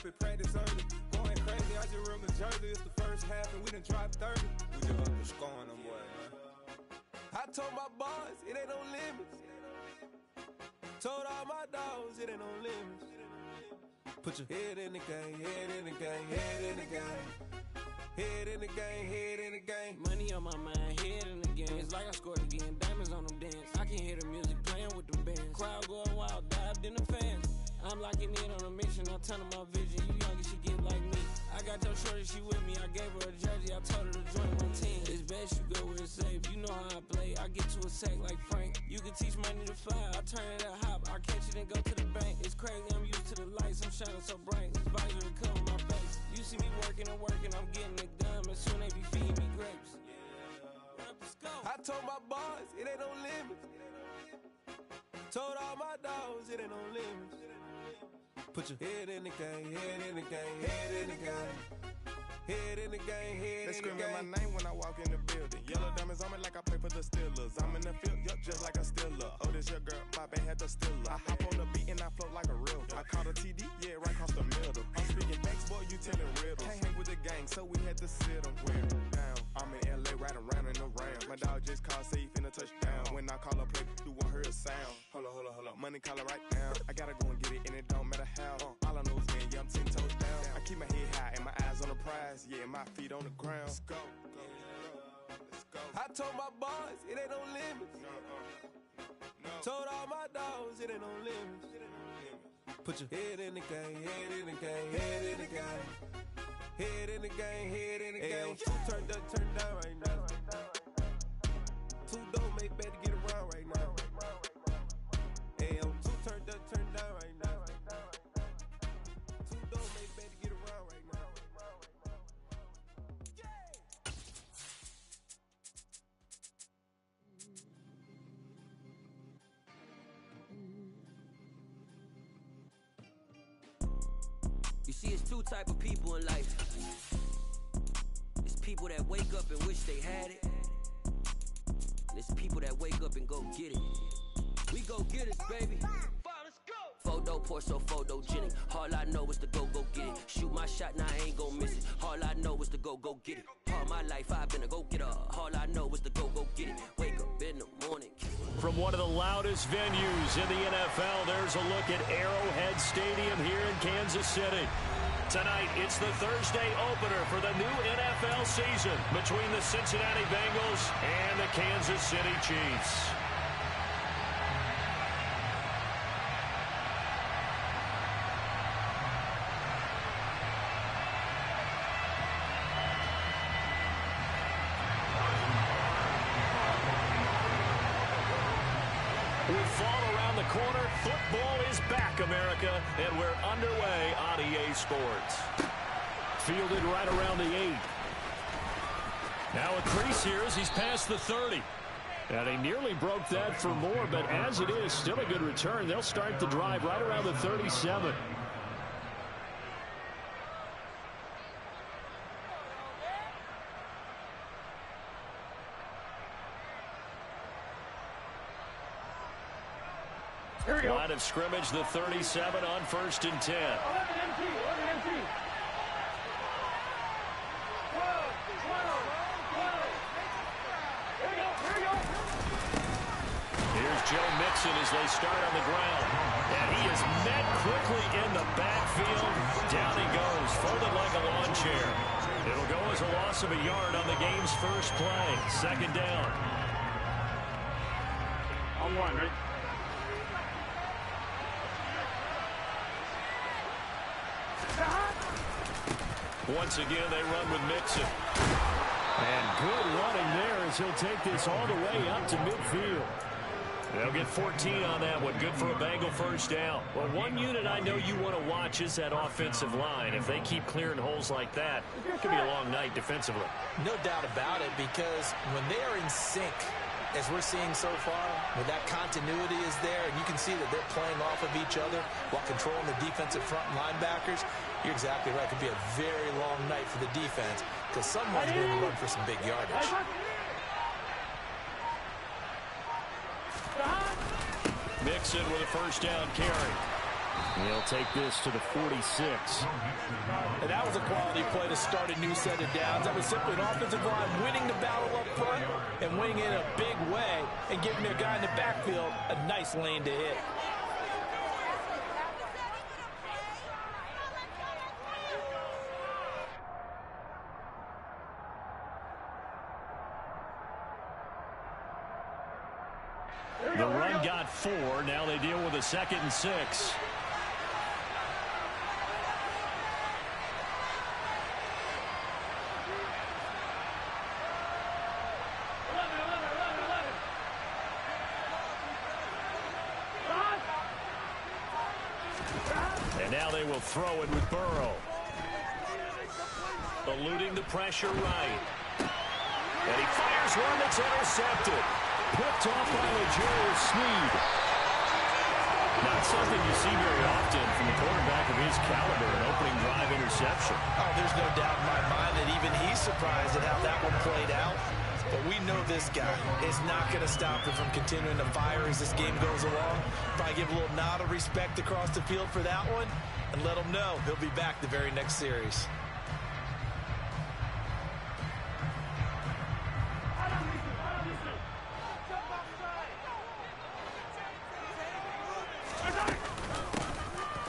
up at practice early. Going crazy, I just remember Jersey. It's the first half and we done dropped 30. We just up to scoring them boys, man. I told my boys, it ain't no limits. Told all my dogs, it ain't no limits. Put your head in the game, head in the game, head in the game. Head in the game, head in the game. Money on my mind, head in the game. It's like I scored again, diamonds on them dance. I can hear the music playing with them bands. Crowd going wild, dived in the fans. I'm locking in on a mission, I turn on my vision. You young, she get like me. I got your shorty, she with me. I gave her a jersey, I told her to join my team. It's best you go where it's safe. You know how I play. I get to a sack like Frank. You can teach money to fly. I turn it a hop. I catch it and go to the bank. It's crazy, I'm used to the lights. I'm shining so bright. This visor to cover my face. You see me working and working, I'm getting it done. And soon they be feeding me grapes. I told my boys, it ain't no limits. Told all my dogs, it ain't no limits. Put your head in the game, head in the game, head in the game. Head in the game, head they in the game. They screaming my name when I walk in the building. Yellow diamonds on me like I play for the Steelers. I'm in the field, yup, just like a Steeler. Oh, this your girl, my band had the Steeler. I hop on the beat and I float like a real. I caught a TD, yeah, right across the middle. I'm speaking facts, boy, you telling riddles. Can't hang with the gang, so we had to sit them. We're down. I'm in LA, riding around in the round. My dog just called, say he finna touchdown. When I call a play, you won't hear a sound. Hold up, hold up, hold up. Money calling right now. I gotta go and get it, and it don't matter how. All I know is man, yeah, I'm 10 toes down. I keep my head high and my eyes on the prize. Yeah, my feet on the ground. Let's go. Let's go. I told my boys, it ain't no limits. No. Told all my dogs, it ain't no limits. Put your head in the game, head in the game, head in the game. Head in the game, head in the game. Two turned up, turned down right now. Two don't make bad to get around right now. Hey, I'm two turned up, turned down right now. Two don't make bad to get around right now. You see, it's two type of people in life. It's people that wake up and wish they had it. And it's people that wake up and go get it. We go get it, baby. Let's go. Photo, Porsche, photogenic. All I know is to go get it. Shoot my shot, now I ain't gon' miss it. All I know is to go get it. All my life I've been a go-getter. All I know is to go get it. Wake up in the morning. From one of the loudest venues in the NFL, there's a look at Arrowhead Stadium here in Kansas City. Tonight, it's the Thursday opener for the new NFL season between the Cincinnati Bengals and the Kansas City Chiefs. Corner, football is back, America, and we're underway on EA Sports. Fielded right around the 8. Now a crease here as he's past the 30. And he nearly broke that for more, but as it is, still a good return. They'll start the drive right around the 37. Line of scrimmage, the 37 on 1st and 10. Here's Joe Mixon as they start on the ground. And he is met quickly in the backfield. Down he goes, folded like a lawn chair. It'll go as a loss of a yard on the game's first play. 2nd down. On one, right? Once again, they run with Mixon. And good running there as he'll take this all the way up to midfield. They'll get 14 on that one. Good for a Bengal first down. Well, one unit I know you want to watch is that offensive line. If they keep clearing holes like that, it could be a long night defensively. No doubt about it, because when they are in sync, as we're seeing so far, when that continuity is there, and you can see that they're playing off of each other while controlling the defensive front linebackers, you're exactly right. It could be a very long night for the defense because someone's going to run for some big yardage. Mixon with a first down carry. He'll take this to the 46. And that was a quality play to start a new set of downs. That was simply an offensive line winning the battle up front and winning it in a big way and giving their guy in the backfield a nice lane to hit. The run got 4. Now they deal with a 2nd and 6. And now they will throw it with Burrow. Eluding the pressure right. And he fires one that's intercepted. Picked off by L'Jarius Sneed. Not something you see very often from a quarterback of his caliber, an opening drive interception. Oh, there's no doubt in my mind that even he's surprised at how that one played out. But we know this guy is not going to stop him from continuing to fire as this game goes along. Probably give a little nod of respect across the field for that one and let him know he'll be back the very next series.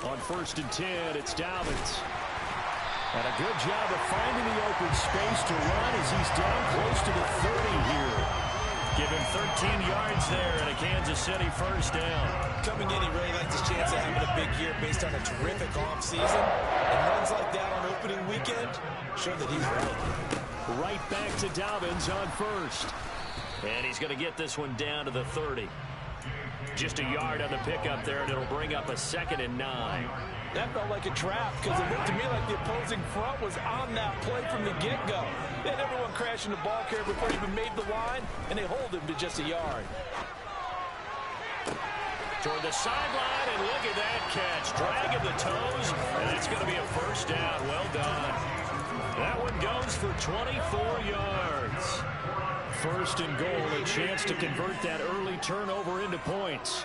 On 1st and 10, it's Dobbins. And a good job of finding the open space to run as he's down close to the 30 here. Give him 13 yards there and a Kansas City first down. Coming in, he really likes his chance of having a big year based on a terrific offseason. And runs like that on opening weekend show that he's ready. Right back to Dobbins on 1st. And he's going to get this one down to the 30. Just a yard on the pickup there, and it'll bring up a 2nd and 9. That felt like a trap because it looked to me like the opposing front was on that play from the get-go. They had everyone crashing the ball carrier before he even made the line, and they hold him to just a yard. Toward the sideline, and look at that catch. Dragging the toes, and it's going to be a first down. Well done. That one goes for 24 yards. 1st and goal, a chance to convert that early turnover into points.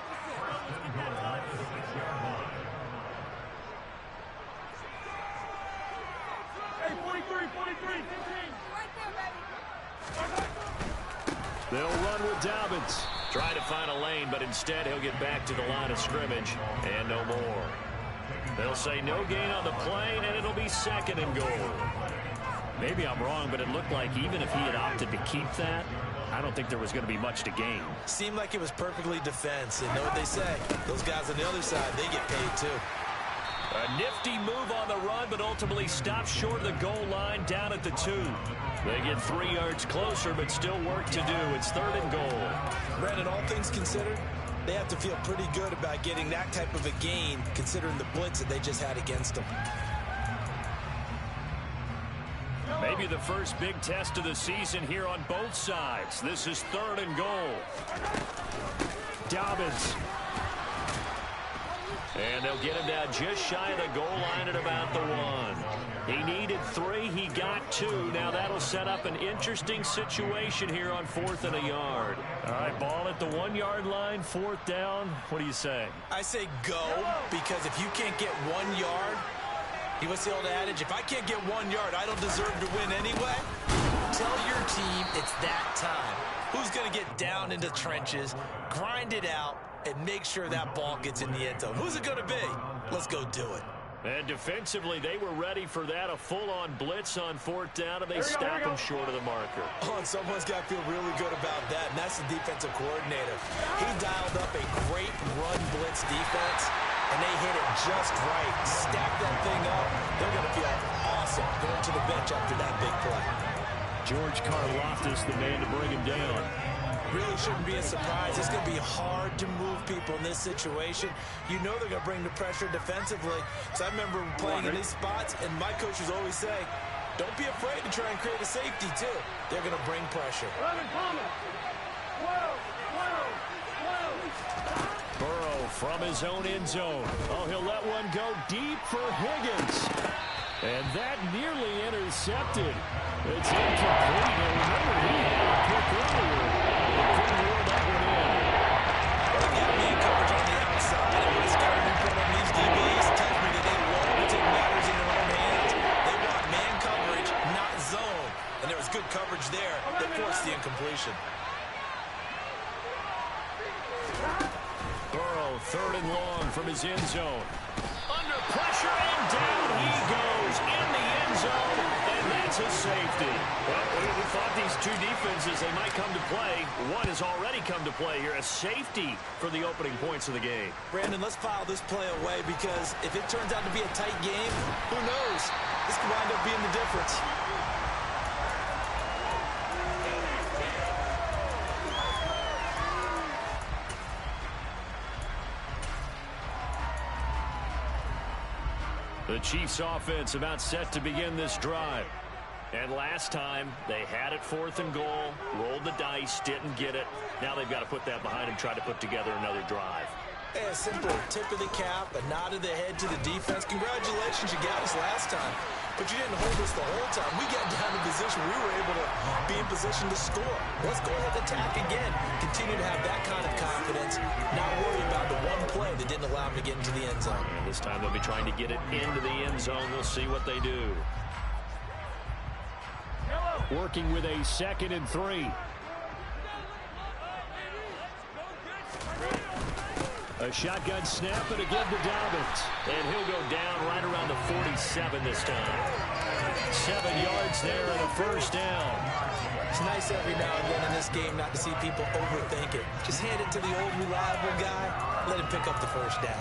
Hey, 43, 43, 15. They'll run with Dobbins. Try to find a lane, but instead he'll get back to the line of scrimmage and no more. They'll say no gain on the play, and it'll be 2nd and goal. Maybe I'm wrong, but it looked like even if he had opted to keep that, I don't think there was going to be much to gain. Seemed like it was perfectly defense. And know what they say? Those guys on the other side, they get paid too. A nifty move on the run, but ultimately stopped short of the goal line down at the 2. They get 3 yards closer, but still work to do. It's 3rd and goal. Brandon, all things considered, they have to feel pretty good about getting that type of a gain, considering the blitz that they just had against them. Maybe the first big test of the season here on both sides. This is 3rd and goal. Dobbins. And they'll get him down just shy of the goal line at about the 1. He needed 3. He got 2. Now that'll set up an interesting situation here on 4th and a yard. All right, ball at the 1-yard line, 4th down. What do you say? I say go, because if you can't get 1 yard, what's the old adage? If I can't get 1 yard, I don't deserve to win anyway. Tell your team it's that time. Who's going to get down into trenches, grind it out, and make sure that ball gets in the end zone? Who's it going to be? Let's go do it. And defensively, they were ready for that, a full-on blitz on 4th down, and they stop him short of the marker. Oh, and someone's got to feel really good about that, and that's the defensive coordinator. He dialed up a great run blitz defense, and they hit it just right. Stack that thing up. They're going to feel awesome going to the bench after that big play. George Karlaftis, the man to bring him down. Really shouldn't be a surprise. It's going to be hard to move people in this situation. You know they're going to bring the pressure defensively. So I remember playing in these spots, and my coaches always say, don't be afraid to try and create a safety, too. They're going to bring pressure. Burrow from his own end zone. Oh, he'll let one go deep for Higgins. And that nearly intercepted. It's incomplete. And remember, he had a pick earlier. Couldn't rule that one in. Well, you got man coverage on the outside, and when it's got to be put on these DBs, completion. Burrow, 3rd and long from his end zone. Under pressure, and down he goes in the end zone, and that's a safety. Well, we thought these two defenses, they might come to play. One has already come to play here, a safety for the opening points of the game. Brandon, let's file this play away, because if it turns out to be a tight game, who knows? This could wind up being the difference. The Chiefs offense about set to begin this drive. And last time, they had it 4th and goal, rolled the dice, didn't get it. Now they've got to put that behind them, try to put together another drive. A simple tip of the cap, a nod of the head to the defense. Congratulations, you got us last time. But you didn't hold us the whole time. We got down in position. We were able to be in position to score. Let's go ahead and attack again. Continue to have that kind of confidence. Not worry about the one play that didn't allow them to get into the end zone. And this time they'll be trying to get it into the end zone. We'll see what they do. Working with a 2nd and 3. A shotgun snap and again to Dobbins. And he'll go down right around the 47 this time. 7 yards there and a 1st down. It's nice every now and then in this game not to see people overthink it. Just hand it to the old reliable guy. Let him pick up the 1st down.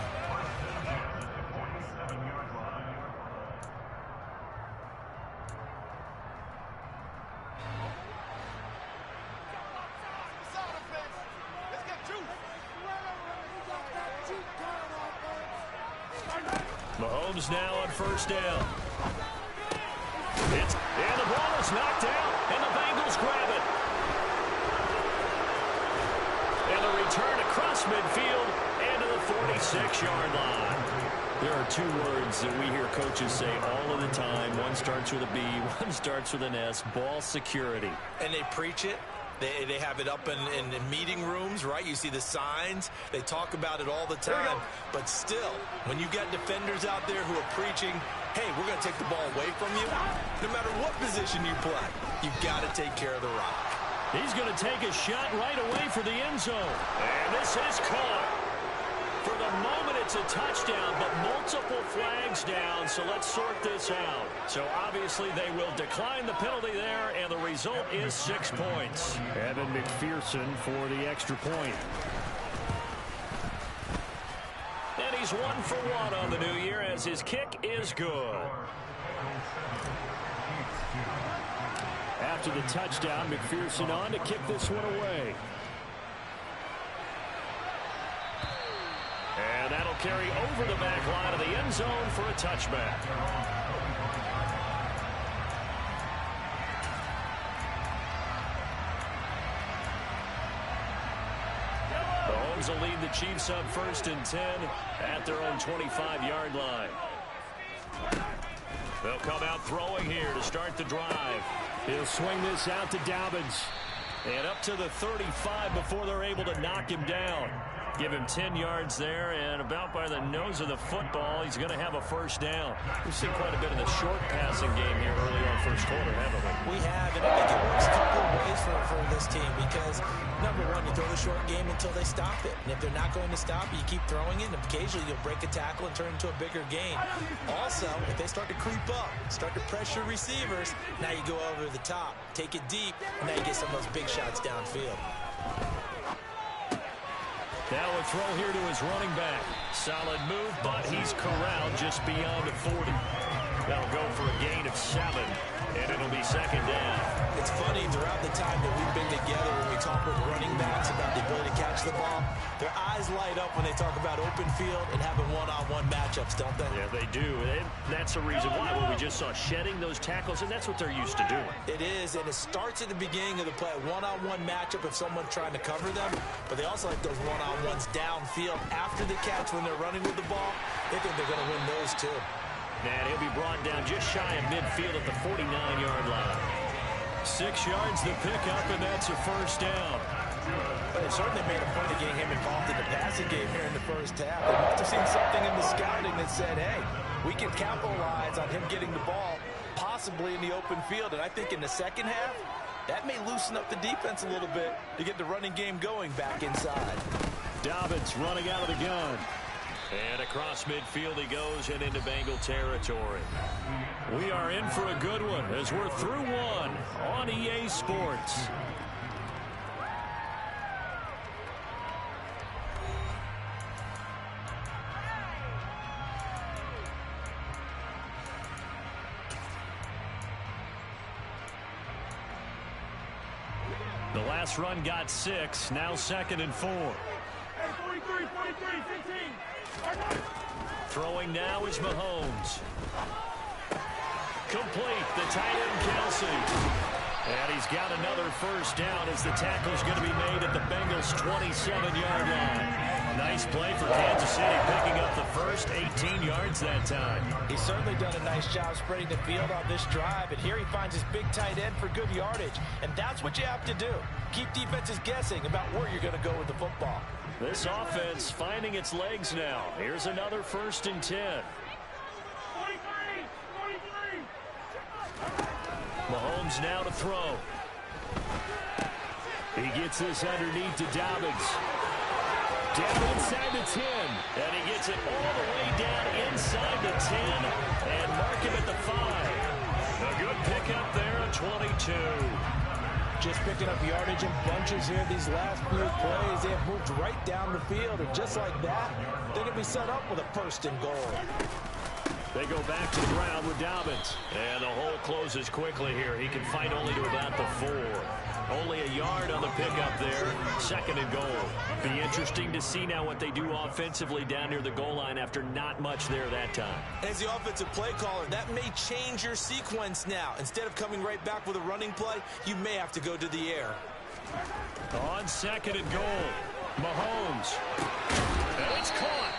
Mahomes now on 1st down. And the ball is knocked out, and the Bengals grab it. And the return across midfield and to the 46-yard line. There are 2 words that we hear coaches say all of the time. One starts with a B, one starts with an S, ball security. And they preach it. They have it up in meeting rooms, right? You see the signs. They talk about it all the time. But still, when you got defenders out there who are preaching, hey, we're going to take the ball away from you, no matter what position you play, you've got to take care of the rock. He's going to take a shot right away for the end zone. And this is caught. For the moment, it's a touchdown, but multiple flags down, so let's sort this out. So obviously they will decline the penalty there, and the result is 6 points. Evan McPherson for the extra point. And he's 1 for 1 on the new year as his kick is good. After the touchdown, McPherson on to kick this one away. And that'll carry over the back line of the end zone for a touchback. Mahomes will lead the Chiefs up 1st and 10 at their own 25-yard line. They'll come out throwing here to start the drive. He'll swing this out to Dobbins. And up to the 35 before they're able to knock him down. Give him 10 yards there, and about by the nose of the football, he's going to have a 1st down. We've seen quite a bit of the short passing game here early on 1st quarter, haven't we? We have, and I think it works a couple of ways for this team because, number one, you throw the short game until they stop it. And if they're not going to stop it, you keep throwing it, and occasionally you'll break a tackle and turn it into a bigger gain. Also, if they start to creep up, start to pressure receivers, now you go over the top, take it deep, and now you get some of those big shots downfield. Now a throw here to his running back. Solid move, but he's corralled just beyond the 40. That'll go for a gain of 7, and it'll be 2nd down. It's funny, throughout the time that we've been together, when we talk with running backs about the ability to catch the ball, their eyes light up when they talk about open field and having one-on-one matchups, don't they? Yeah, they do. And that's the reason why when we just saw shedding those tackles, and that's what they're used to doing. It is, and it starts at the beginning of the play, one-on-one matchup if someone's trying to cover them, but they also like those one-on-ones downfield after the catch when they're running with the ball. They think they're going to win those too. And he'll be brought down just shy of midfield at the 49-yard line. 6 yards the pickup, and that's a 1st down. But it certainly made a point of getting him involved in the passing game here in the 1st half. They must have seen something in the scouting that said, hey, we can capitalize on him getting the ball, possibly in the open field. And I think in the 2nd half, That may loosen up the defense a little bit to get the running game going back inside. Dobbins running out of the gun. And across midfield he goes and into Bengal territory. We are in for a good one as we're through one on EA Sports. The last run got 6, now 2nd and 4. Hey, 43, 15. Throwing now is Mahomes. Complete, the tight end Kelsey. And he's got another first down as the tackle's going to be made at the Bengals' 27-yard line. Nice play for Kansas City, picking up the first 18 yards that time. He's certainly done a nice job spreading the field on this drive, and here he finds his big tight end for good yardage. And that's what you have to do. Keep defenses guessing about where you're going to go with the football. This offense finding its legs now. Here's another 1st and 10. 43. Mahomes now to throw. He gets this underneath to Dobbins. Down inside the 10. And he gets it all the way down inside the 10. And mark him at the 5. A good pickup there at 22. Just picking up yardage in bunches here these last few plays. They have moved right down the field, and just like that, they're going to be set up with a 1st and goal. They go back to the ground with Dobbins. And the hole closes quickly here. He can fight only to about the 4. Only a yard on the pickup there. 2nd and goal. Be interesting to see now what they do offensively down near the goal line after not much there that time. As the offensive play caller, that may change your sequence now. Instead of coming right back with a running play, you may have to go to the air. On 2nd and goal, Mahomes. And it's caught.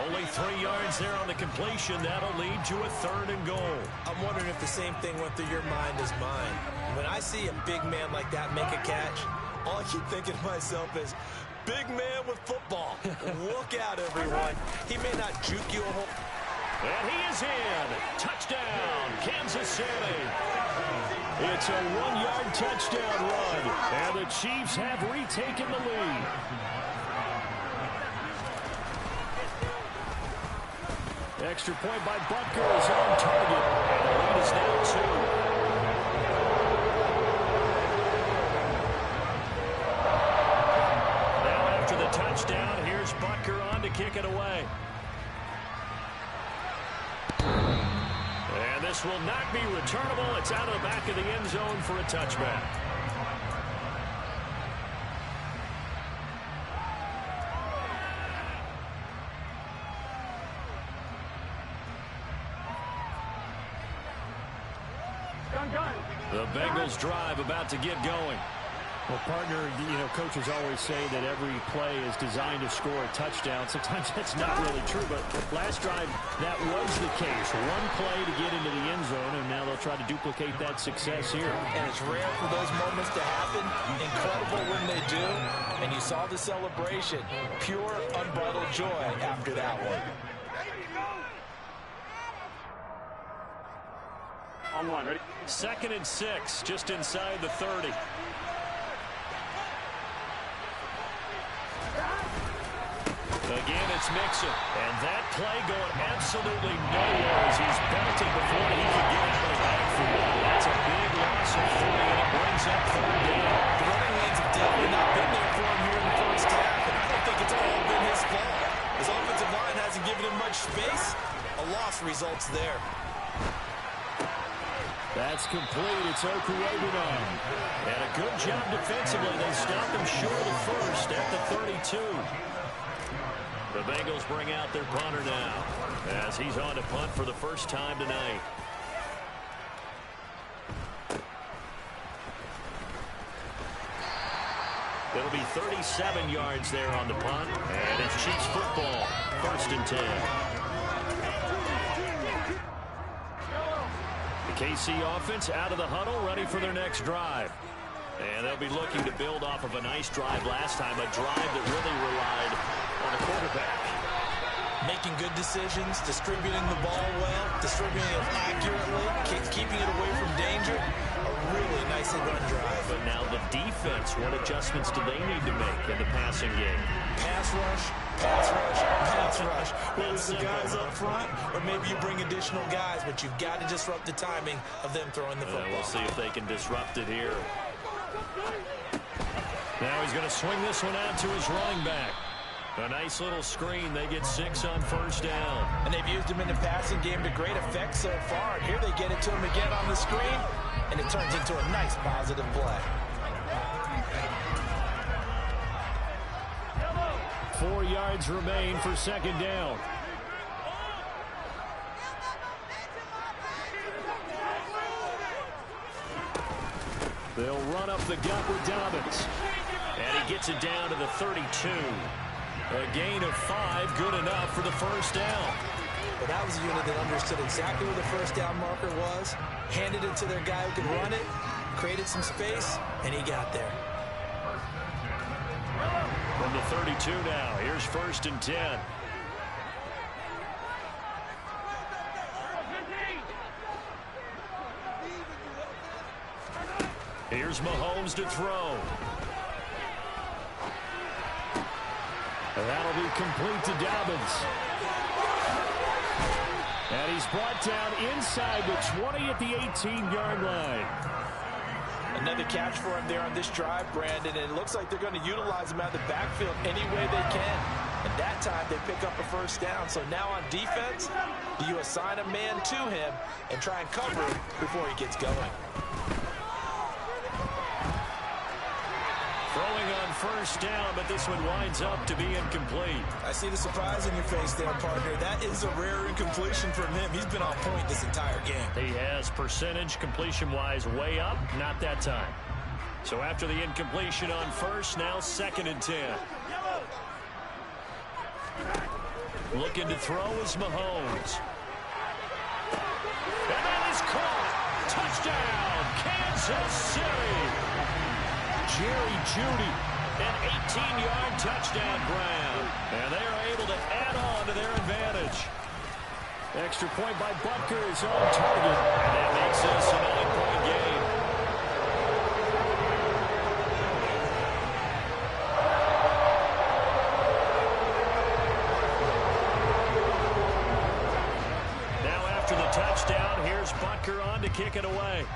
Only 3 yards there on the completion. That'll lead to a 3rd and goal. I'm wondering if the same thing went through your mind as mine. When I see a big man like that make a catch, all I keep thinking to myself is, big man with football. Look out, everyone. He may not juke you a whole... And he is in. Touchdown, Kansas City. It's a 1-yard touchdown run. And the Chiefs have retaken the lead. Extra point by Butker is on target. And the lead is now 2. Now after the touchdown, here's Butker on to kick it away. And this will not be returnable. It's out of the back of the end zone for a touchback. The Bengals drive about to get going. Well, partner, coaches always say that every play is designed to score a touchdown. Sometimes that's not really true, but last drive, that was the case. One play to get into the end zone, and now they'll try to duplicate that success here. And it's rare for those moments to happen. Incredible when they do. And you saw the celebration. Pure, unbridled joy after that one. On one, ready? 2nd and 6, just inside the 30. Again, it's Mixon. And that play going absolutely nowhere as he's belted before he can get out of the backfield. That's a big loss of 3, and it brings up 3rd down. The running lanes have definitely not been there for him here in the first half, and I don't think it's all been his fault. His offensive line hasn't given him much space. A loss results there. That's complete. It's Okuyebunon. And a good job defensively. They stopped him short of the first at the 32. The Bengals bring out their punter now as he's on to punt for the first time tonight. It'll be 37 yards there on the punt. And it's Chiefs football. 1st and 10. The KC offense out of the huddle, ready for their next drive. And they'll be looking to build off of a nice drive last time, a drive that really relied on the quarterback. making good decisions, distributing the ball well, distributing it accurately, keeping it away from danger. A really nicely run drive. But now the defense, what adjustments do they need to make in the passing game? Pass rush, pass rush, pass rush. Whether it's the guys up front or maybe you bring additional guys, but you've got to disrupt the timing of them throwing the football. We'll see if they can disrupt it here. Now he's going to swing this one out to his running back. A nice little screen. They get 6 on first down. And they've used him in the passing game to great effect so far. And here they get it to him again on the screen, and it turns into a nice positive play. 4 yards remain for second down. They'll run up the gut with Dobbins. And he gets it down to the 32. A gain of 5, good enough for the first down. Well, that was a unit that understood exactly where the first down marker was, handed it to their guy who could run it, created some space, and he got there. From the 32 now, here's 1st and 10. Here's Mahomes to throw. And that'll be complete to Dobbins. And he's brought down inside the 20 at the 18-yard line. Another catch for him there on this drive, Brandon, and it looks like they're going to utilize him out of the backfield any way they can. And that time they pick up a first down. So now on defense, do you assign a man to him and try and cover him before he gets going? Throwing on first down, but this one winds up to be incomplete. I see the surprise in your face there, partner. That is a rare incompletion from him. He's been on point this entire game. He has percentage completion-wise way up, not that time. So after the incompletion on first, now 2nd and 10. Looking to throw is Mahomes. And that is caught. Touchdown, Kansas City. Jerry Jeudy, an 18-yard touchdown grab. And they are able to add on to their advantage. Extra point by Butker is on target. And that makes this a 9-point game. Now after the touchdown, here's Butker on to kick it away.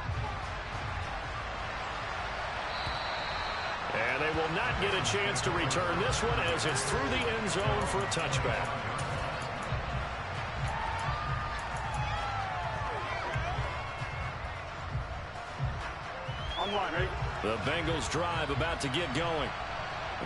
And they will not get a chance to return this one as it's through the end zone for a touchback. On line, ready? The Bengals drive about to get going.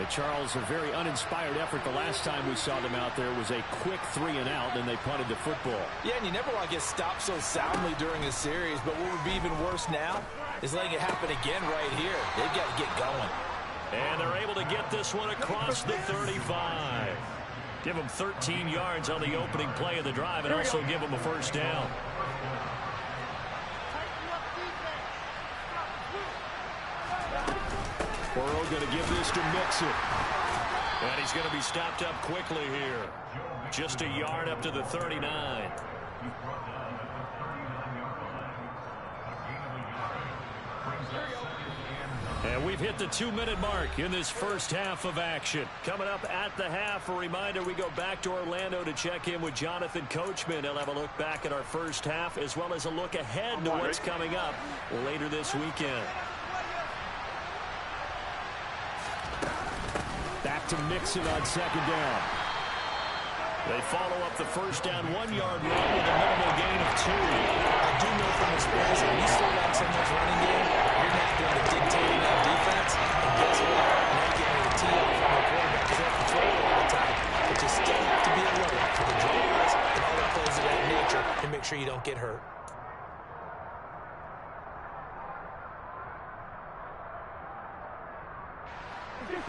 Charles, a very uninspired effort. The last time we saw them out there was a quick 3 and out, and they punted the football. Yeah, and you never want to get stopped so soundly during a series, but what would be even worse now is letting it happen again right here. They've got to get going. And they're able to get this one across the 35. Give them 13 yards on the opening play of the drive and also give them a first down. Burrow going to give this to Mixon. And he's going to be stopped up quickly here. Just a yard up to the 39. And we've hit the 2-minute mark in this first half of action. Coming up at the half, a reminder, we go back to Orlando to check in with Jonathan Coachman. He'll have a look back at our first half as well as a look ahead to what's coming up later this weekend. Back to Mixon on second down. They follow up the first down 1-yard run with a minimal gain of 2. I do know from experience when you slow down someone's running game, you're not doing the dictating on defense. And guess what? You're not getting ready to tee off from the quarterback because they have control all the time. But you still have to be alert for the draws and all the plays of that nature and make sure you don't get hurt.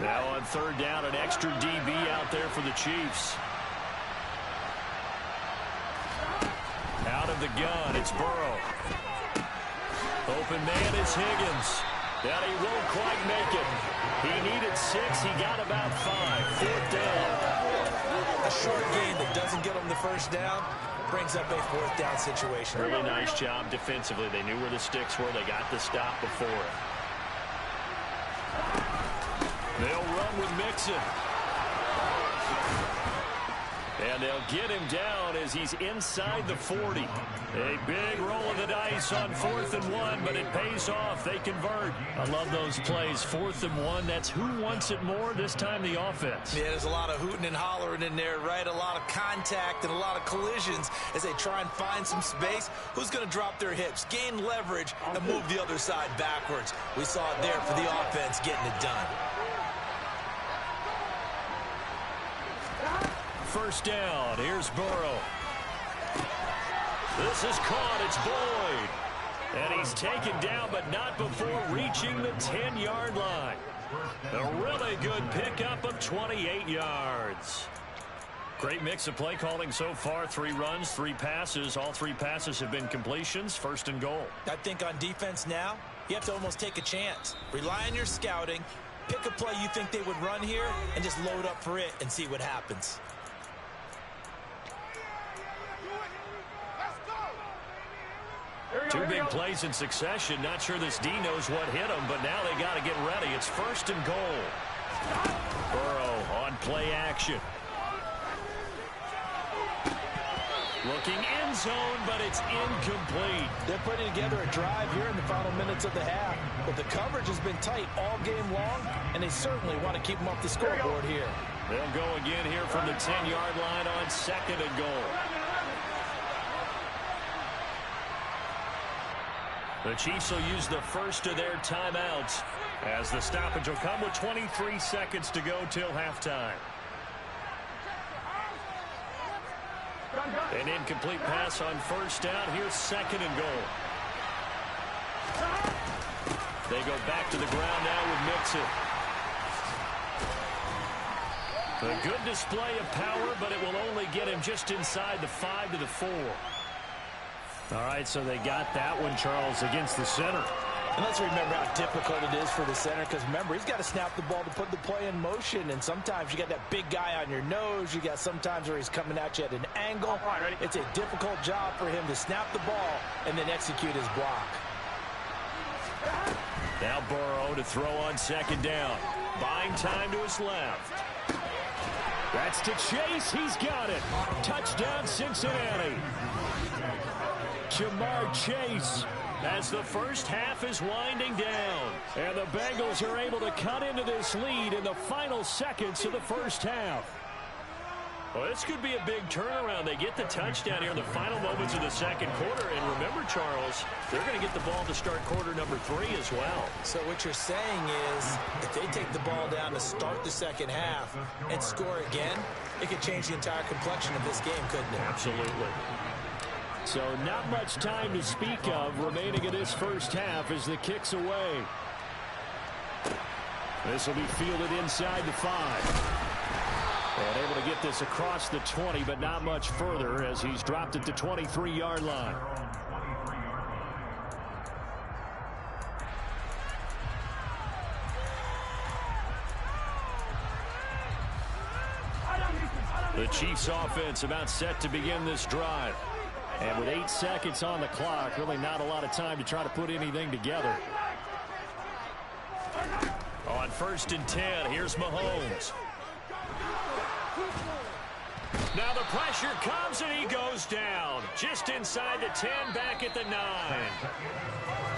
Now on third down, an extra DB out there for the Chiefs. Out of the gun, it's Burrow. Open man is Higgins. And he won't quite make it. He needed 6. He got about 5. 4th down. A short gain that doesn't get him the first down brings up a 4th down situation. Really nice job defensively. They knew where the sticks were. They got the stop before it. They'll run with Mixon. And they'll get him down as he's inside the 40. A big roll of the dice on 4th and 1, but it pays off. They convert. I love those plays. 4th and 1, that's who wants it more, this time the offense. Yeah, there's a lot of hooting and hollering in there, right? A lot of contact and a lot of collisions as they try and find some space. Who's going to drop their hips, gain leverage, and move the other side backwards? We saw it there for the offense getting it done. First down. Here's Burrow. This is caught. It's Boyd. And he's taken down, but not before reaching the 10-yard line. A really good pickup of 28 yards. Great mix of play calling so far. 3 runs, 3 passes. All 3 passes have been completions. 1st and goal. I think on defense now, you have to almost take a chance. Rely on your scouting. Pick a play you think they would run here and just load up for it and see what happens. Two big plays in succession. Not sure this D knows what hit him, but now they got to get ready. It's 1st and goal. Burrow on play action. Looking end zone, but it's incomplete. They're putting together a drive here in the final minutes of the half. But the coverage has been tight all game long, and they certainly want to keep them off the scoreboard here. They'll go again here from the 10-yard line on 2nd and goal. The Chiefs will use the first of their timeouts as the stoppage will come with 23 seconds to go till halftime. An incomplete pass on 1st down. Here's 2nd and goal. They go back to the ground now with Mixon. A good display of power, but it will only get him just inside the 5 to the 4. All right, so they got that one, Charles, against the center. And let's remember how difficult it is for the center, because remember, he's got to snap the ball to put the play in motion, and sometimes you got that big guy on your nose. You got sometimes where he's coming at you at an angle. It's a difficult job for him to snap the ball and then execute his block. Now Burrow to throw on 2nd down. Buying time to his left. That's to Chase. He's got it. Touchdown, Cincinnati. Jamar Chase as the first half is winding down. And the Bengals are able to cut into this lead in the final seconds of the first half. Well, this could be a big turnaround. They get the touchdown here in the final moments of the 2nd quarter. And remember, Charles, they're going to get the ball to start quarter number 3 as well. So what you're saying is if they take the ball down to start the 2nd half and score again, it could change the entire complexion of this game, couldn't it? Absolutely. So not much time to speak of remaining in this first half as the kick's away. This will be fielded inside the 5. And able to get this across the 20, but not much further as he's dropped it to 23-yard line. The Chiefs offense about set to begin this drive. And with 8 seconds on the clock, really not a lot of time to try to put anything together. On 1st and 10, here's Mahomes. Now the pressure comes and he goes down. Just inside the 10, back at the 9.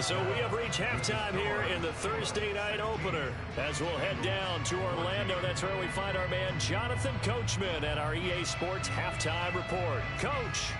So we have reached halftime here in the Thursday night opener. As we'll head down to Orlando, that's where we find our man Jonathan Coachman at our EA Sports Halftime Report. Coach.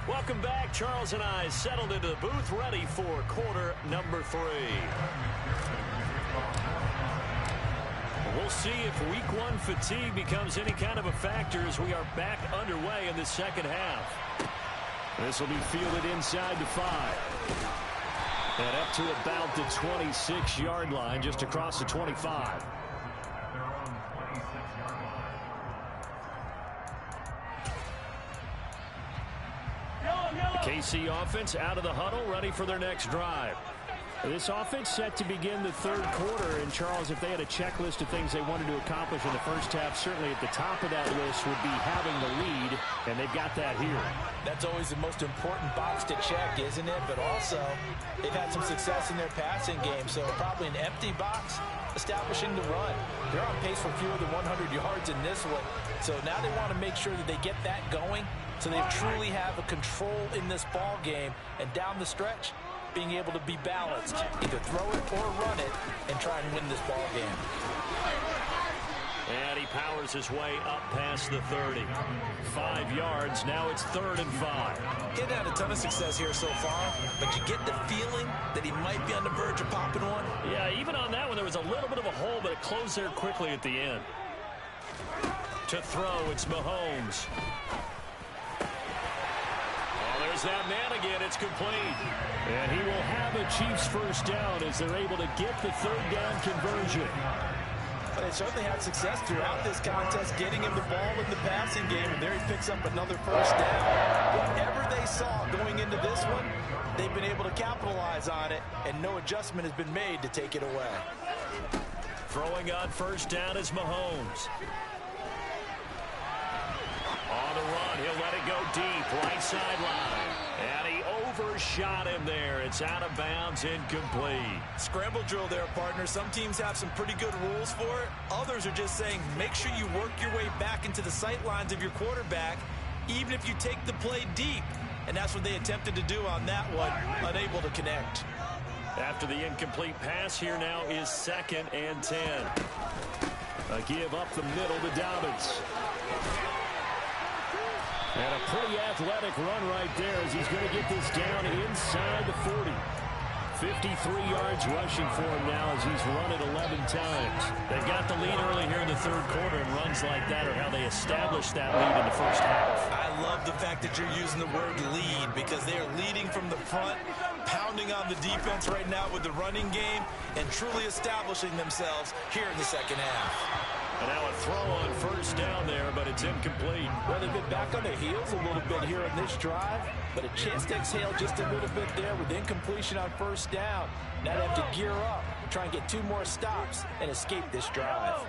Welcome back. Charles and I settled into the booth, ready for quarter number 3. We'll see if week 1 fatigue becomes any kind of a factor as we are back underway in the second half. This will be fielded inside the 5. And up to about the 26-yard line, just across the 25. KC offense out of the huddle, ready for their next drive. This offense set to begin the third quarter. And, Charles, if they had a checklist of things they wanted to accomplish in the first half, certainly at the top of that list would be having the lead, and they've got that here. That's always the most important box to check, isn't it? But also, they've had some success in their passing game, so probably an empty box establishing the run. They're on pace for fewer than 100 yards in this one, so now they want to make sure that they get that going so they truly have a control in this ball game, and down the stretch, being able to be balanced, either throw it or run it, and try and win this ball game. And he powers his way up past the 30. 5 yards, now it's 3rd and 5. He hadn't had a ton of success here so far, but you get the feeling that he might be on the verge of popping one. Yeah, even on that one, there was a little bit of a hole, but it closed there quickly at the end. To throw, it's Mahomes. There's that man again. It's complete. And he will have a Chiefs first down as they're able to get the 3rd down conversion. But they certainly had success throughout this contest, getting him the ball in the passing game, and there he picks up another first down. Whatever they saw going into this one, they've been able to capitalize on it, and no adjustment has been made to take it away. Throwing on first down is Mahomes. On the run, he'll let it go deep, right sideline. And he overshot him there. It's out of bounds, incomplete. Scramble drill there, partner. Some teams have some pretty good rules for it. Others are just saying, make sure you work your way back into the sight lines of your quarterback, even if you take the play deep. And that's what they attempted to do on that one, unable to connect. After the incomplete pass, here now is 2nd and 10. A give up the middle to Dobbins. And a pretty athletic run right there as he's going to get this down inside the 40. 53 yards rushing for him now as he's run it 11 times. They've got the lead early here in the 3rd quarter, and runs like that are how they establish that lead in the first half. I love the fact that you're using the word lead because they are leading from the front, pounding on the defense right now with the running game, and truly establishing themselves here in the second half. And now a throw on first down there, but it's incomplete. Well, they've been back on their heels a little bit here in this drive, but a chance to exhale just a little bit there with incompletion on first down. Now they have to gear up, try and get 2 more stops, and escape this drive.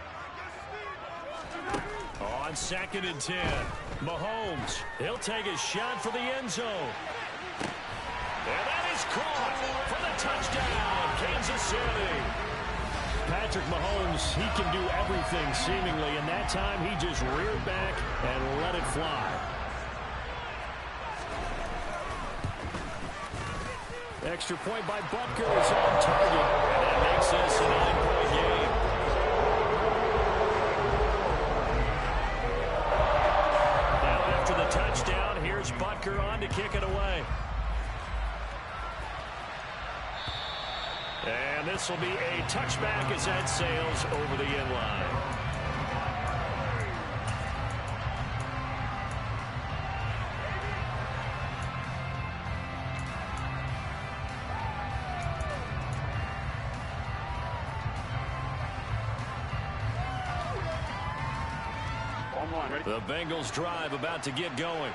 On 2nd and 10, Mahomes. He'll take a shot for the end zone. And that is caught for the touchdown, Kansas City. Patrick Mahomes, he can do everything seemingly, and that time he just reared back and let it fly. Extra point by Butker is on target, and that makes this a 9-point game. Now after the touchdown, here's Butker on to kick it away. And this will be a touchback as that sails over the end line. The Bengals drive about to get going.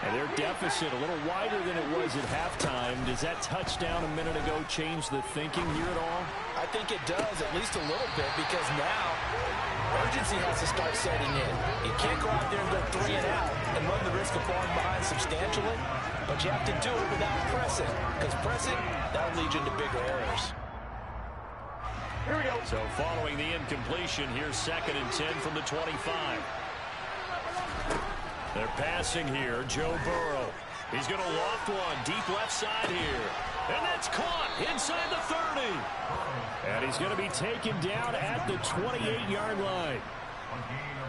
And their deficit a little wider than it was at halftime. Does that touchdown a minute ago change the thinking here at all? I think it does, at least a little bit, because now urgency has to start setting in. You can't go out there and go 3 and out and run the risk of falling behind substantially, but you have to do it without pressing, because pressing, that'll lead you into bigger errors. Here we go. So following the incompletion, here's 2nd and 10 from the 25. They're passing here, Joe Burrow. He's going to loft one, deep left side here. And that's caught inside the 30. And he's going to be taken down at the 28-yard line.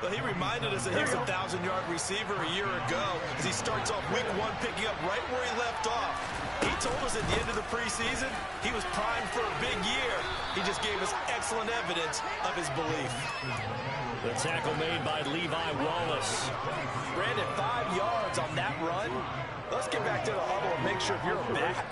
Well, he reminded us that he was a 1,000-yard receiver a year ago as he starts off week 1 picking up right where he left off. He told us at the end of the preseason he was primed for a big year. He just gave us excellent evidence of his belief. The tackle made by Levi Wallace. Brandon, 5 yards on that run. Let's get back to the huddle and make sure if you're a back,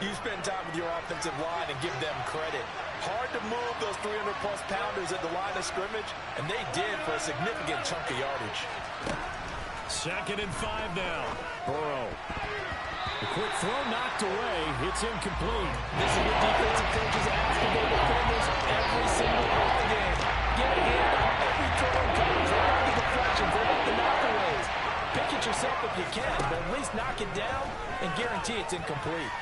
you spend time with your offensive line and give them credit. Hard to move those 300-plus pounders at the line of scrimmage, and they did for a significant chunk of yardage. 2nd and 5 now. Burrow. The quick throw knocked away. It's incomplete. This is what defensive coaches ask of their defenders every single ball game. Get a hand on every throw and coverage. They're not the deflections. They're not the knockaways. Pick it yourself if you can, but at least knock it down and guarantee it's incomplete.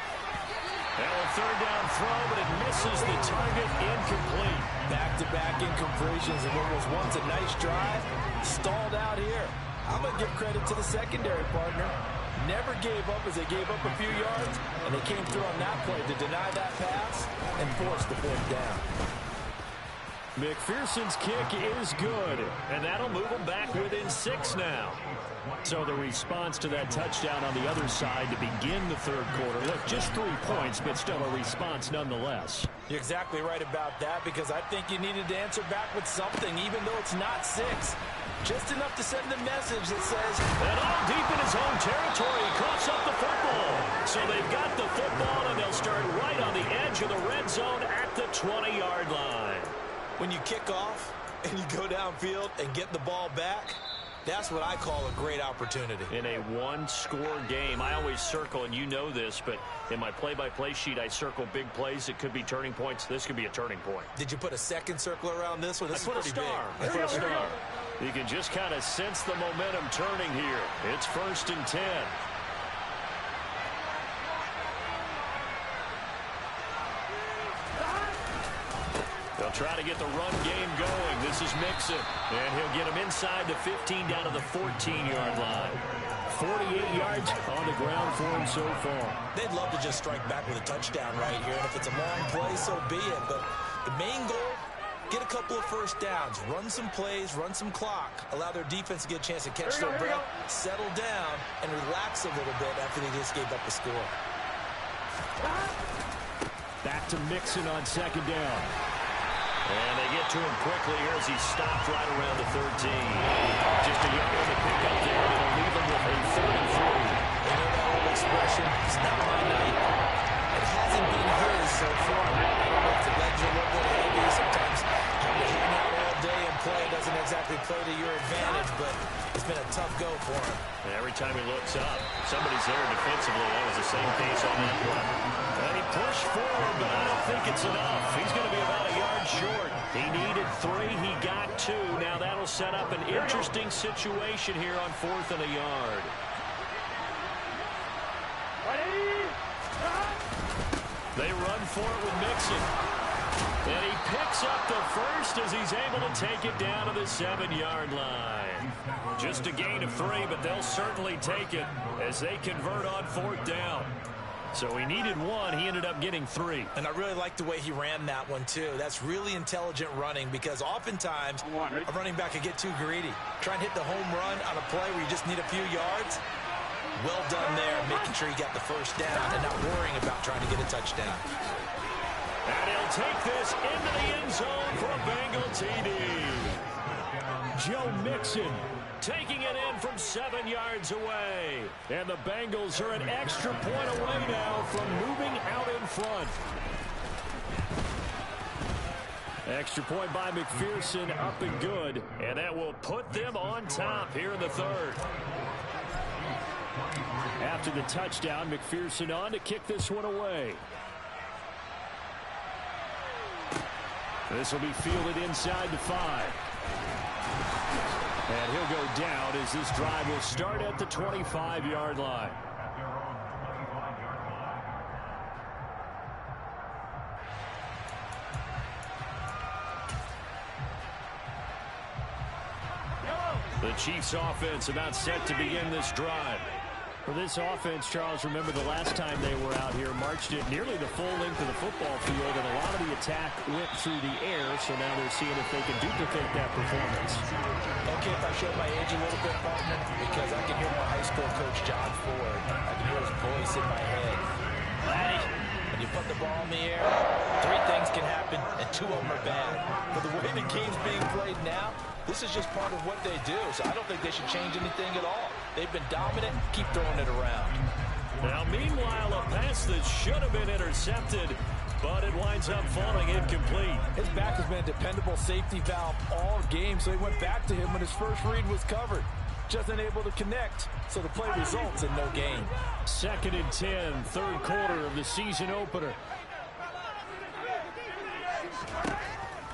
Now a 3rd down throw, but it misses the target. Incomplete. Back-to-back incompletions in what was once a nice drive. Stalled out here. I'm going to give credit to the secondary partner. Never gave up as they gave up a few yards, and they came through on that play to deny that pass and force the 4th down. McPherson's kick is good, and that'll move them back within 6 now. So the response to that touchdown on the other side to begin the 3rd quarter. Look, just 3 points, but still a response nonetheless. You're exactly right about that, because I think you needed to answer back with something, even though it's not 6. Just enough to send the message that says, and all deep in his own territory, he coughs up the football. So they've got the football, and they'll start right on the edge of the red zone at the 20-yard line. When you kick off and you go downfield and get the ball back, that's what I call a great opportunity. In a one-score game, I always circle, and you know this, but in my play-by-play sheet, I circle big plays. It could be turning points. This could be a turning point. Did you put a second circle around this one? This is pretty big. I put a star. You can just kind of sense the momentum turning here. It's 1st and 10. They'll try to get the run game going. This is Mixon, and he'll get him inside the 15 down to the 14-yard line. 48 yards on the ground for him so far. They'd love to just strike back with a touchdown right here, and if it's a long play, so be it. But the main goal, get a couple of 1st downs, run some plays, run some clock, allow their defense to get a chance to catch their breath, settle down, and relax a little bit after they just gave up a score. Back to Mixon on 2nd down. And they get to him quickly here as he stopped right around the 13. Just a yard on the pickup there, and it'll leave him with a 3rd and 3. You know that old expression, it's not my night. It hasn't been his so far. I don't know if the legs are a little bit heavy. Sometimes trying to hang out all day and play doesn't exactly play to your advantage, but it's been a tough go for him. And every time he looks up, somebody's there defensively. That was the same case on that one. And he pushed forward, but I don't think it's enough. He's going to be about a yard short. He needed 3. He got 2. Now that'll set up an interesting situation here on 4th and a yard. They run for it with Mixon. And he picks up the 1st as he's able to take it down to the 7-yard line. Just a gain of 3, but they'll certainly take it as they convert on 4th down. So he needed 1. He ended up getting 3. And I really like the way he ran that one, too. That's really intelligent running, because oftentimes a running back could get too greedy. Try and hit the home run on a play where you just need a few yards. Well done there, making sure he got the 1st down and not worrying about trying to get a touchdown. And he'll take this into the end zone for a Bengal TD. Joe Mixon taking it in from 7 yards away. And the Bengals are an extra point away now from moving out in front. Extra point by McPherson, up and good. And that will put them on top here in the 3rd. After the touchdown, McPherson on to kick this one away. This will be fielded inside the 5. And he'll go down as this drive will start at the 25-yard line. The Chiefs offense about set to begin this drive. For this offense, Charles, remember the last time they were out here, marched it nearly the full length of the football field, and a lot of the attack went through the air, so now they're seeing if they can duplicate that performance. Okay, if I show my age a little bit, partner, because I can hear my high school coach, John Ford. I can hear his voice in my head. Laddie, when you put the ball in the air, 3 things can happen, and 2 of them are bad. But the way the game's being played now, this is just part of what they do, so I don't think they should change anything at all. They've been dominant. Keep throwing it around. Now, meanwhile, a pass that should have been intercepted, but it winds up falling incomplete. His back has been a dependable safety valve all game, so he went back to him when his first read was covered. Just unable to connect, so the play results in no gain. 2nd and 10, third quarter of the season opener.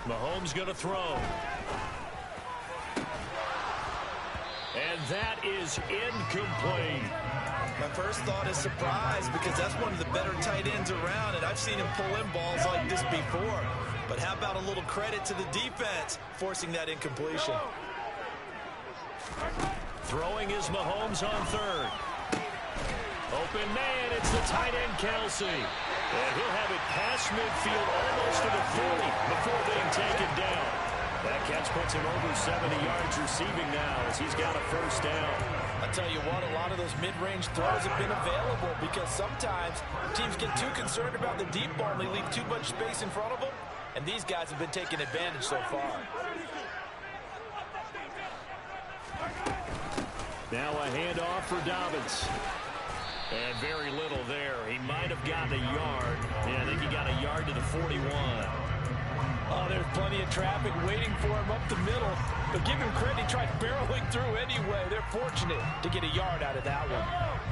Mahomes going to throw. And that is incomplete. My first thought is surprise, because that's one of the better tight ends around, and I've seen him pull in balls like this before. But how about a little credit to the defense forcing that incompletion? Throwing is Mahomes on third. Open man, it's the tight end Kelsey. And he'll have it past midfield almost to the 40 before being taken down. That catch puts him over 70 yards receiving now as he's got a first down. I tell you what, a lot of those mid-range throws have been available because sometimes teams get too concerned about the deep ball and they leave too much space in front of them, and these guys have been taking advantage so far. Now a handoff for Dobbins. And very little there. He might have gotten a yard. Yeah, I think he got a yard to the 41. Oh, there's plenty of traffic waiting for him up the middle. But give him credit, he tried barreling through anyway. They're fortunate to get a yard out of that one.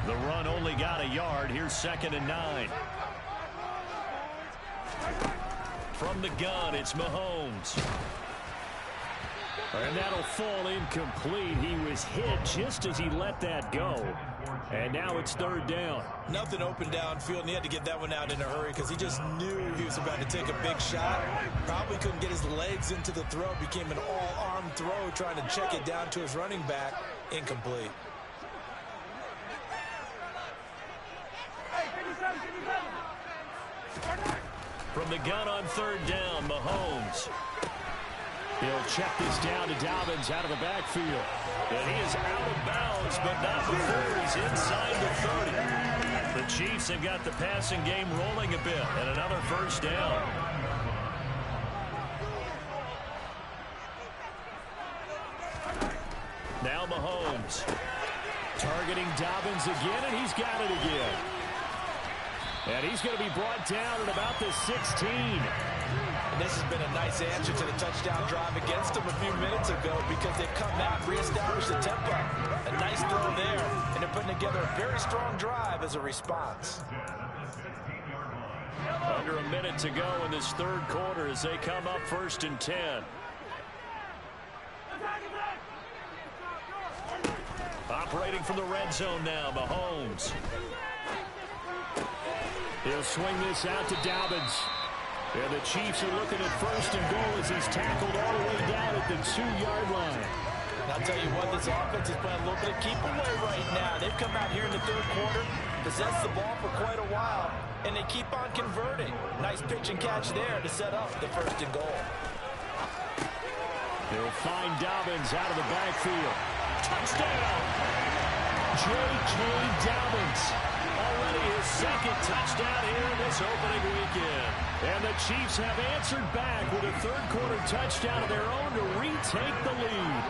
The run only got a yard. Here's 2nd and 9. From the gun, it's Mahomes. And that'll fall incomplete. He was hit just as he let that go. And now it's 3rd down. Nothing open downfield, and he had to get that one out in a hurry because he just knew he was about to take a big shot. Probably couldn't get his legs into the throw. Became an all-arm throw trying to check it down to his running back. Incomplete. From the gun on 3rd down, Mahomes. He'll check this down to Dobbins out of the backfield. And he is out of bounds, but not before he's inside the 30. The Chiefs have got the passing game rolling a bit, and another first down. Now Mahomes. Targeting Dobbins again, and he's got it again. And he's going to be brought down at about the 16. And this has been a nice answer to the touchdown drive against them a few minutes ago because they've come out and reestablished the tempo. A nice throw there, and they're putting together a very strong drive as a response. Under a minute to go in this 3rd quarter as they come up 1st and 10. Operating from the red zone now, Mahomes. He'll swing this out to Dobbins. And the Chiefs are looking at 1st and goal as he's tackled all the way down at the 2-yard line. And I'll tell you what, this offense is playing a little bit of keep away right now. They've come out here in the 3rd quarter, possessed the ball for quite a while, and they keep on converting. Nice pitch and catch there to set up the 1st and goal. They'll find Dobbins out of the backfield. Touchdown! J.K. Dobbins. Already his 2nd touchdown here in this opening weekend. And the Chiefs have answered back with a 3rd quarter touchdown of their own to retake the lead.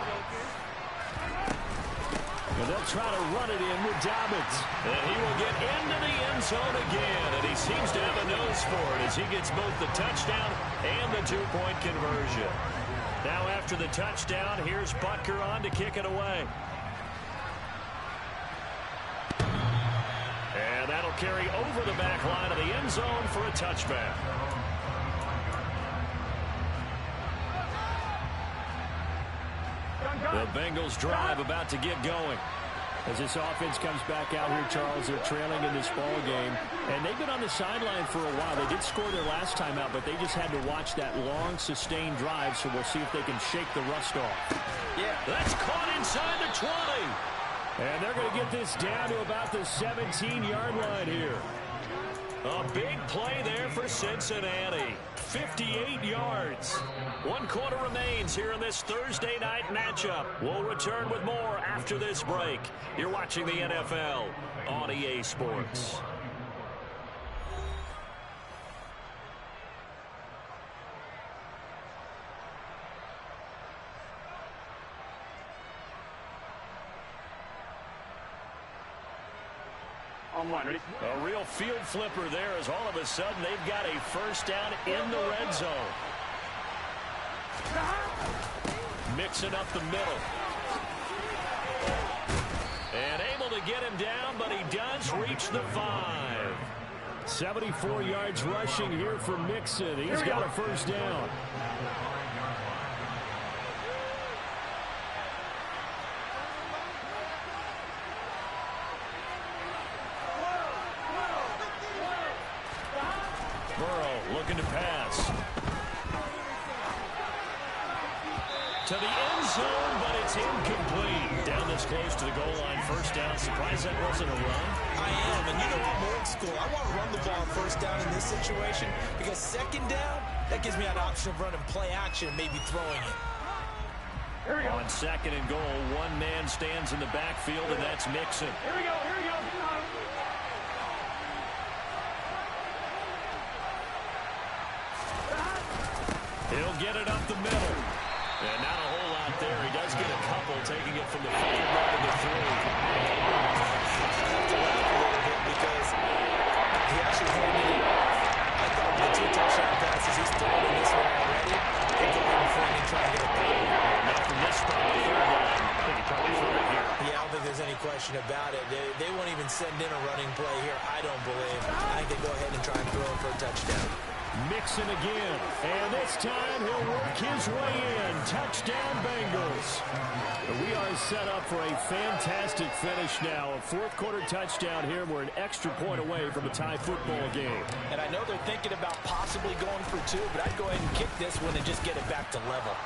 And they'll try to run it in with Dobbins. And he will get into the end zone again. And he seems to have a nose for it as he gets both the touchdown and the 2-point conversion. Now after the touchdown, here's Butker on to kick it away. And that'll carry over the back line of the end zone for a touchback. The Bengals drive about to get going. As this offense comes back out here, Charles, they're trailing in this ball game. And they've been on the sideline for a while. They did score their last time out, but they just had to watch that long, sustained drive, so we'll see if they can shake the rust off. Yeah, that's caught inside the 20. And they're going to get this down to about the 17-yard line here. A big play there for Cincinnati. 58 yards. 1 quarter remains here in this Thursday night matchup. We'll return with more after this break. You're watching the NFL on EA Sports. Ready? A real field flipper there as all of a sudden they've got a first down in the red zone. Mixing up the middle. And able to get him down, but he does reach the 5. 74 yards rushing here for Mixon. He's got a first down. Looking to pass. To the end zone, but it's incomplete. Down this close to the goal line. First down. Surprised that wasn't a run. I am, and you know I'm old school. I want to run the ball on first down in this situation because second down, that gives me an option of running play action, maybe throwing it. On second and goal, one man stands in the backfield, and that's Mixon. Here we go. He'll get it up the middle. And not a whole lot there. He does get a couple, taking it from the 5 right to the 3. I have to laugh a little bit because he actually handed it. I thought with the 2 touchdown passes, he's throwing in this one already. He'll go ahead and fling and try to get a third. Now from this spot, the third down, I think he probably threw it here. Yeah, I don't think there's any question about it. They won't even send in a running play here, I don't believe. I think they go ahead and try and throw it for a touchdown. Mixon again, and this time he'll work his way in. Touchdown, Bengals. We are set up for a fantastic finish now. A fourth-quarter touchdown here. We're an extra point away from a tie football game. And I know they're thinking about possibly going for 2, but I'd go ahead and kick this one and just get it back to level.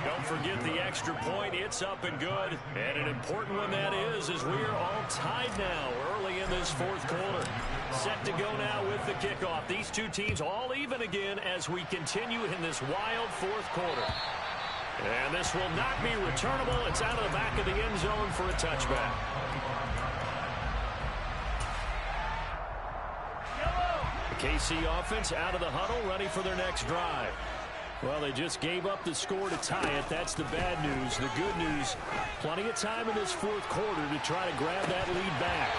Don't forget the extra point. It's up and good. And an important one that is as we are all tied now early in this fourth quarter. Set to go now with the kickoff. These two teams all even again as we continue in this wild fourth quarter. And this will not be returnable. It's out of the back of the end zone for a touchback. The KC offense out of the huddle, ready for their next drive. Well, they just gave up the score to tie it. That's the bad news. The good news, plenty of time in this fourth quarter to try to grab that lead back.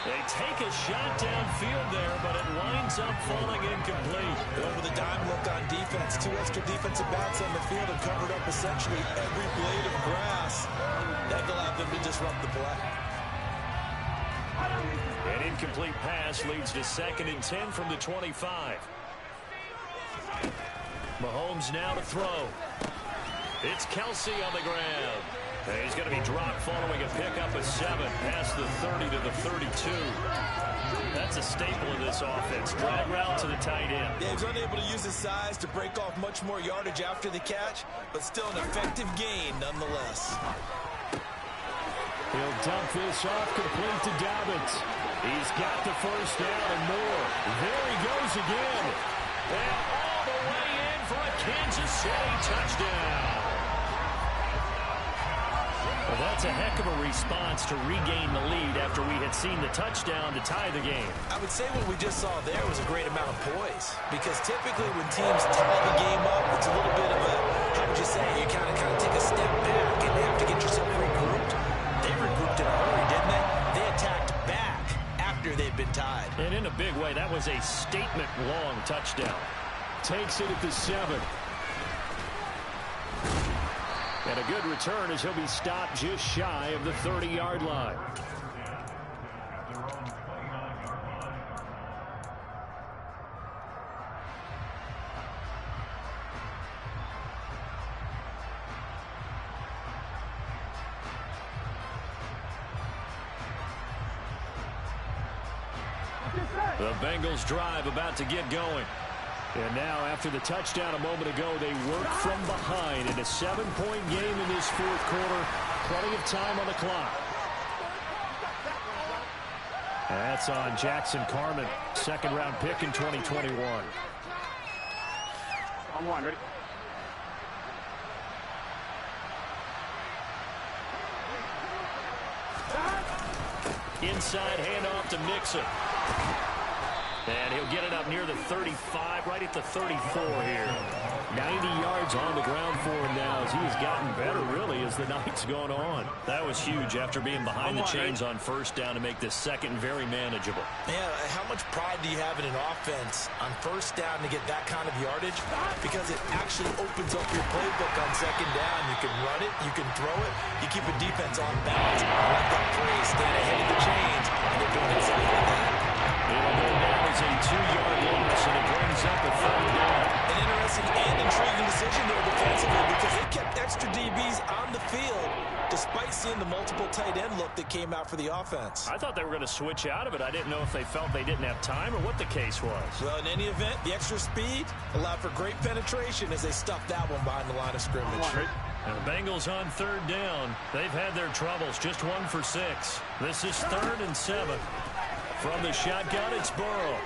They take a shot downfield there, but it winds up falling incomplete. With a dime look on defense, 2 extra defensive backs on the field and covered up essentially every blade of grass. That allowed them to disrupt the play. An incomplete pass leads to 2nd and 10 from the 25. Mahomes now to throw. It's Kelsey on the ground. And he's going to be dropped following a pickup of 7 past the 30 to the 32. That's a staple of this offense. Drag route to the tight end. Yeah, he was unable to use his size to break off much more yardage after the catch, but still an effective gain nonetheless. He'll dump this off complete to Dobbins. He's got the first down and more. There he goes again. And all the way in for a Kansas City touchdown. Well, that's a heck of a response to regain the lead after we had seen the touchdown to tie the game. I would say what we just saw there was a great amount of poise, because typically when teams tie the game up, it's a little bit of a, how would you say, you kind of take a step back and you have to get yourself regrouped. They regrouped in a hurry, didn't they? They attacked back after they'd been tied. And in a big way, that was a statement-long touchdown. Takes it at the 7. And a good return as he'll be stopped just shy of the 30-yard line. The Bengals drive about to get going. And now, after the touchdown a moment ago, they work from behind in a 7-point game in this fourth quarter. Plenty of time on the clock. That's on Jackson Carman, second-round pick in 2021. On one, ready? Inside handoff to Mixon. And he'll get it up near the 35, right at the 34 here. 90 yards on the ground for him now as he has gotten better, really, as the night's gone on. That was huge after being behind the chains on first down to make this second very manageable. Man, how much pride do you have in an offense on first down to get that kind of yardage? Because it actually opens up your playbook on second down. You can run it, you can throw it, you keep a defense on balance. I like that phrase, stand ahead of the chains, and they're doing exactly that. It'll go down as a 2-yard loss, and it brings up a third down. An interesting and intriguing decision there defensively because they kept extra DBs on the field despite seeing the multiple tight end look that came out for the offense. I thought they were going to switch out of it. I didn't know if they felt they didn't have time or what the case was. Well, in any event, the extra speed allowed for great penetration as they stuffed that one behind the line of scrimmage. And the Bengals on third down. They've had their troubles, just 1 for 6. This is 3rd and 7. From the shotgun, it's Burrow.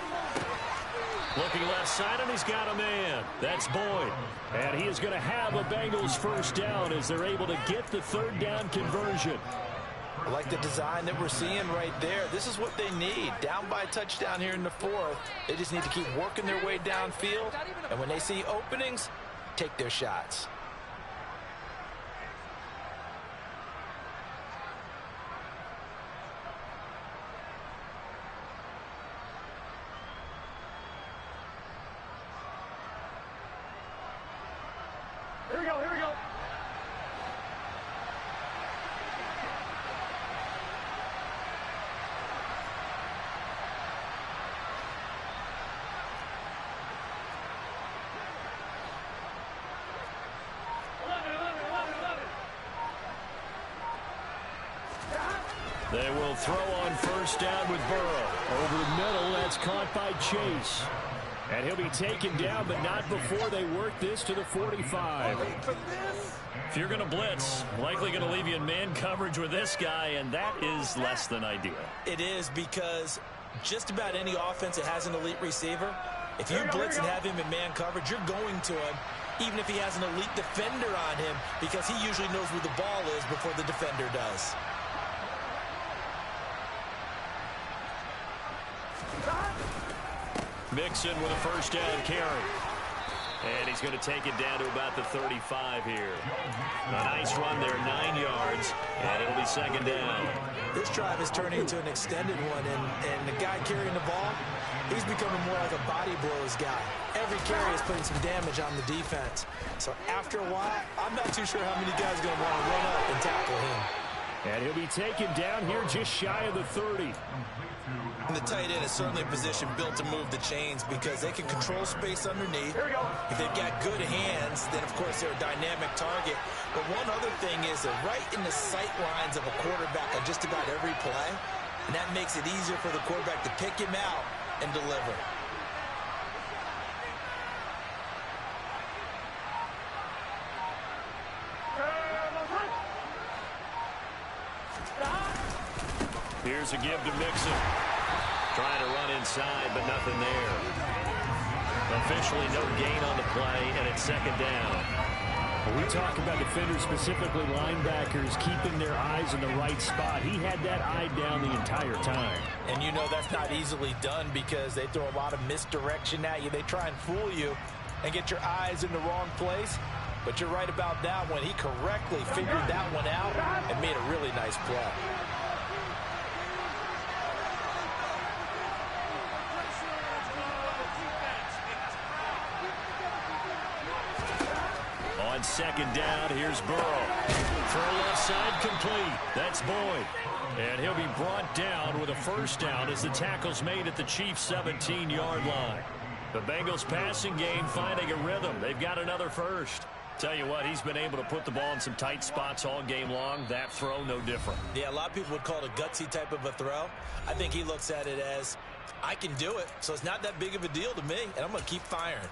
Looking left side, and he's got a man. That's Boyd. And he is going to have a Bengals first down as they're able to get the third down conversion. I like the design that we're seeing right there. This is what they need. Down by a touchdown here in the 4th. They just need to keep working their way downfield. And when they see openings, take their shots. Here we go, here we go. They will throw on first down with Burrow. Over the middle, that's caught by Chase. And he'll be taken down, but not before they work this to the 45. If you're going to blitz, likely going to leave you in man coverage with this guy, and that is less than ideal. It is because just about any offense that has an elite receiver, if you blitz and have him in man coverage, you're going to him, even if he has an elite defender on him, because he usually knows where the ball is before the defender does. Mixon with a first down carry. And he's going to take it down to about the 35 here. A nice run there, 9 yards, and it'll be second down. This drive is turning into an extended one, and the guy carrying the ball, he's becoming more like a body blows guy. Every carry is putting some damage on the defense. So after a while, I'm not too sure how many guys are going to want to run up and tackle him. And he'll be taken down here just shy of the 30. And the tight end is certainly a position built to move the chains because they can control space underneath. Here we go. If they've got good hands, then of course they're a dynamic target. But one other thing is they're right in the sight lines of a quarterback on just about every play. And that makes it easier for the quarterback to pick him out and deliver. Here's a give to Mixon. Trying to run inside, but nothing there. Officially no gain on the play, and it's second down. When we talk about defenders, specifically linebackers, keeping their eyes in the right spot, he had that eye down the entire time. And you know that's not easily done because they throw a lot of misdirection at you. They try and fool you and get your eyes in the wrong place. But you're right about that one. He correctly figured that one out and made a really nice play. On second down, here's Burrow. Throw left side complete. That's Boyd. And he'll be brought down with a first down as the tackle's made at the Chiefs' 17-yard line. The Bengals passing game finding a rhythm. They've got another first. Tell you what, he's been able to put the ball in some tight spots all game long. That throw, no different. Yeah, a lot of people would call it a gutsy type of a throw. I think he looks at it as, I can do it, so it's not that big of a deal to me, and I'm going to keep firing.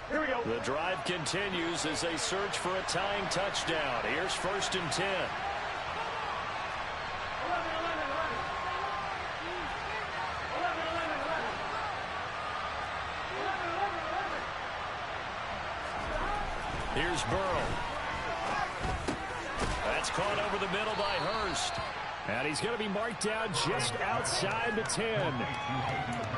Here we go. The drive continues as they search for a tying touchdown. Here's 1st and 10. 11. Here's Burrow. That's caught over the middle by Hurst. And he's going to be marked down just outside the 10.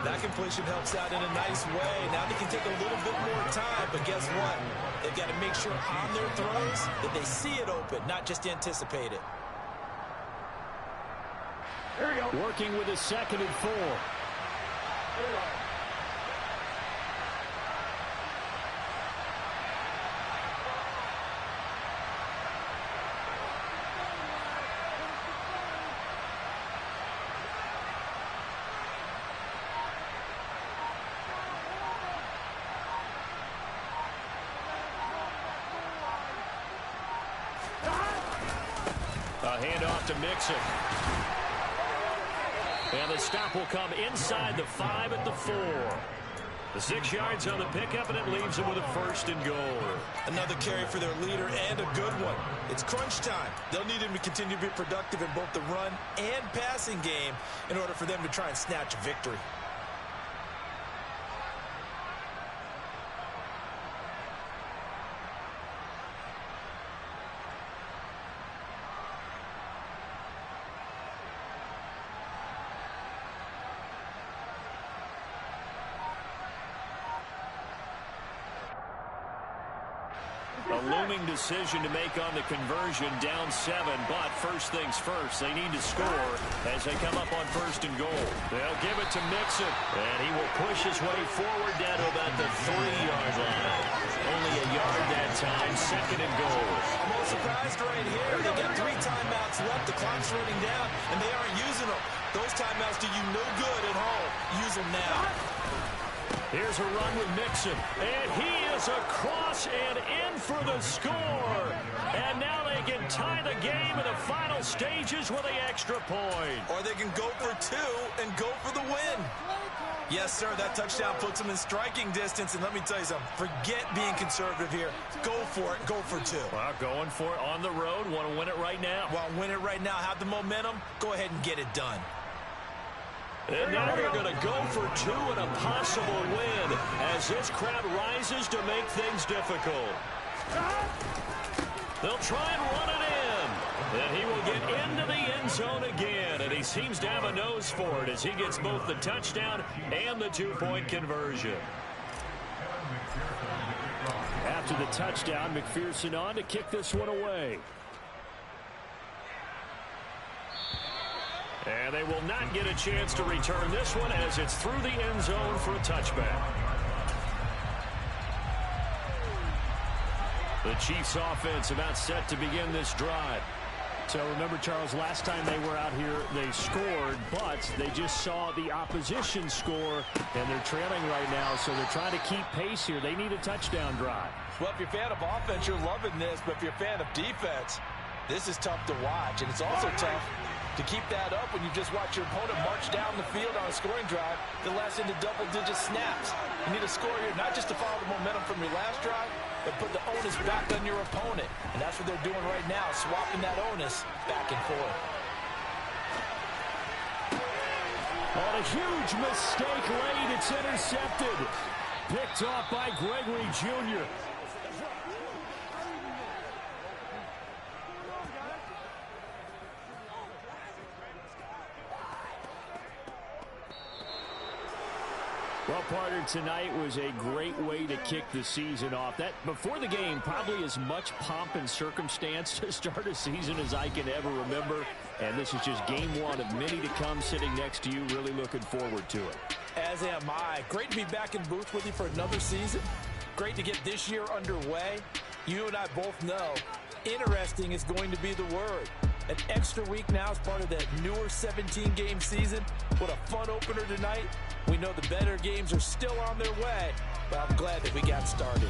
That completion helps out in a nice way. Now they can take a little bit more time, but guess what? They've got to make sure on their throws that they see it open, not just anticipate it. Here we go. Working with a 2nd and 4. Here we go. A handoff to Mixon. And the stop will come inside the 5 at the 4. The 6 yards on the pickup, and it leaves them with a 1st and goal. Another carry for their leader, and a good one. It's crunch time. They'll need him to continue to be productive in both the run and passing game in order for them to try and snatch a victory. A looming decision to make on the conversion, down 7, but first things first, they need to score as they come up on 1st and goal. They'll give it to Mixon, and he will push his way forward down to about the 3-yard line. Only a yard that time, 2nd and goal. I'm all surprised right here. They got 3 timeouts left, the clock's running down, and they aren't using them. Those timeouts do you no good at home. Use them now. Here's a run with Mixon, and he is across and in for the score. And now they can tie the game in the final stages with the extra point. Or they can go for 2 and go for the win. Yes, sir, that touchdown puts them in striking distance. And let me tell you something, forget being conservative here. Go for it, go for 2. Well, going for it on the road, want to win it right now. Well, win it right now, have the momentum, go ahead and get it done. And now they're going to go for 2 and a possible win as this crowd rises to make things difficult. They'll try and run it in. And he will get into the end zone again. And he seems to have a nose for it as he gets both the touchdown and the 2-point conversion. After the touchdown, McPherson on to kick this one away. And they will not get a chance to return this one as it's through the end zone for a touchback. The Chiefs offense about set to begin this drive. So remember, Charles, last time they were out here, they scored, but they just saw the opposition score, and they're trailing right now, so they're trying to keep pace here. They need a touchdown drive. Well, if you're a fan of offense, you're loving this, but if you're a fan of defense, this is tough to watch, and it's also tough to keep that up when you just watch your opponent march down the field on a scoring drive that lasts into double-digit snaps. You need a score here, not just to follow the momentum from your last drive, but put the onus back on your opponent. And that's what they're doing right now, swapping that onus back and forth. On a huge mistake late, it's intercepted. Picked off by Gregory Jr. Well, partner, tonight was a great way to kick the season off. That before the game, probably as much pomp and circumstance to start a season as I can ever remember. And this is just game 1 of many to come sitting next to you. Really looking forward to it. As am I. Great to be back in booth with you for another season. Great to get this year underway. You and I both know interesting is going to be the word. An extra week now as part of that newer 17-game season. What a fun opener tonight. We know the better games are still on their way, but I'm glad that we got started.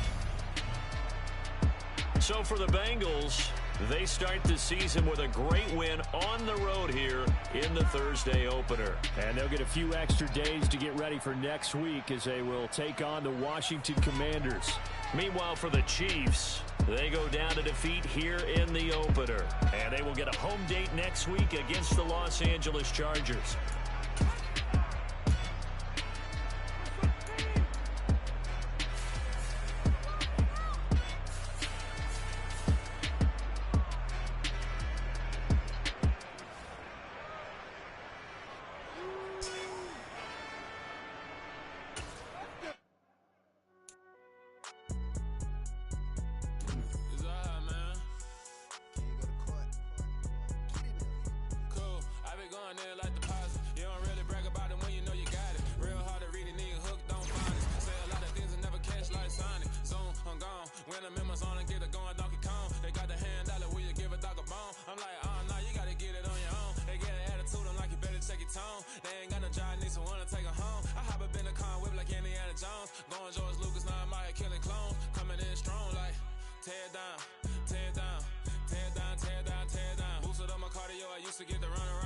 So for the Bengals, They start the season with a great win on the road here in the Thursday opener. And they'll get a few extra days to get ready for next week as they will take on the Washington Commanders. Meanwhile, for the Chiefs, they go down to defeat here in the opener. And they will get a home date next week against the Los Angeles Chargers. To get the runner